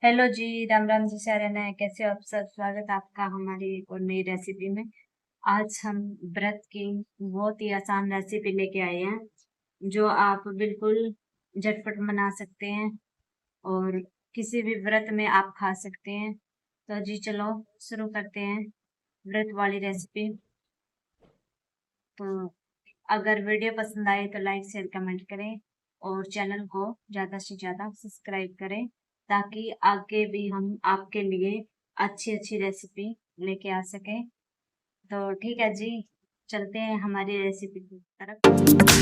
Hello जी, राम राम जी, सारे हैं। कैसे हो आप सब? स्वागत है आपका हमारी एक और नई रेसिपी में। आज हम व्रत की बहुत ही आसान रेसिपी लेके आए हैं जो आप बिल्कुल झटपट बना सकते हैं और किसी भी व्रत में आप खा सकते हैं। तो जी चलो शुरू करते हैं व्रत वाली रेसिपी। तो अगर वीडियो पसंद आए तो लाइक शेयर कमेंट करें और चैनल को ज़्यादा से ज़्यादा सब्सक्राइब करें ताकि आगे भी हम आपके लिए अच्छी अच्छी रेसिपी लेके आ सकें। तो ठीक है जी, चलते हैं हमारी रेसिपी की तरफ।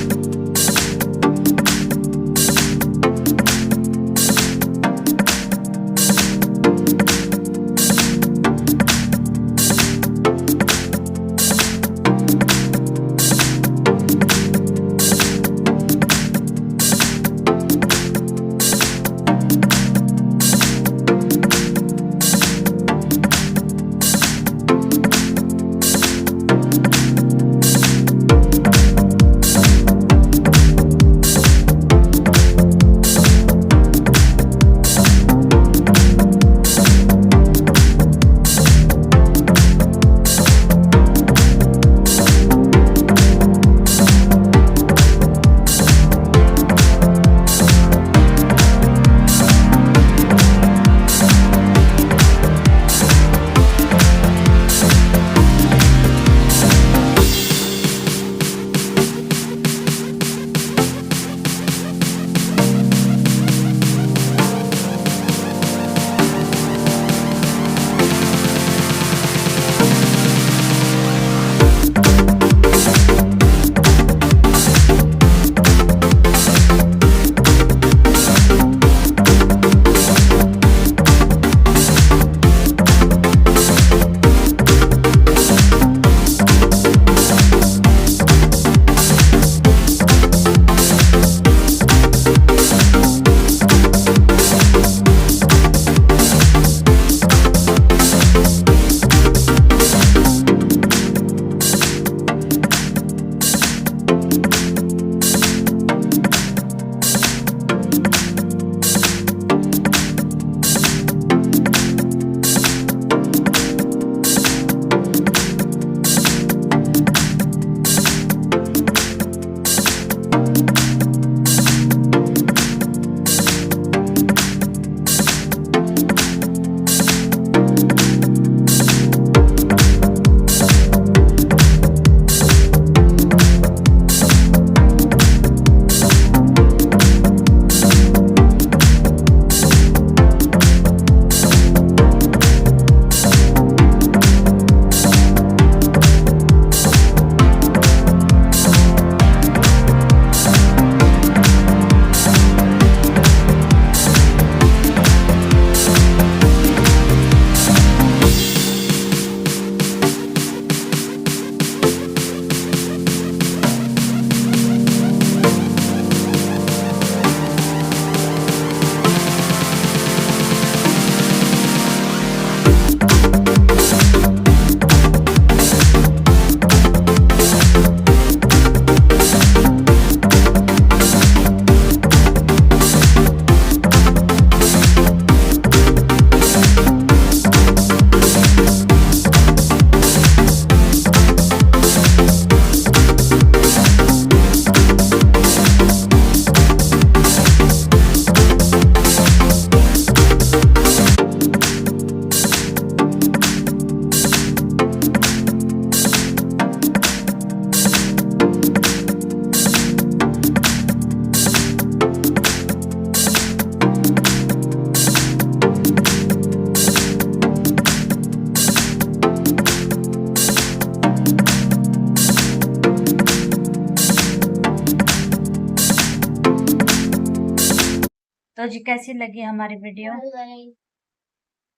तो जी कैसी लगी हमारी वीडियो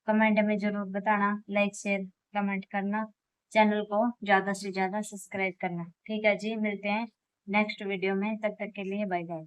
कमेंट में जरूर बताना। लाइक शेयर कमेंट करना, चैनल को ज्यादा से ज्यादा सब्सक्राइब करना। ठीक है जी, मिलते हैं नेक्स्ट वीडियो में। तब तक के लिए बाय बाय।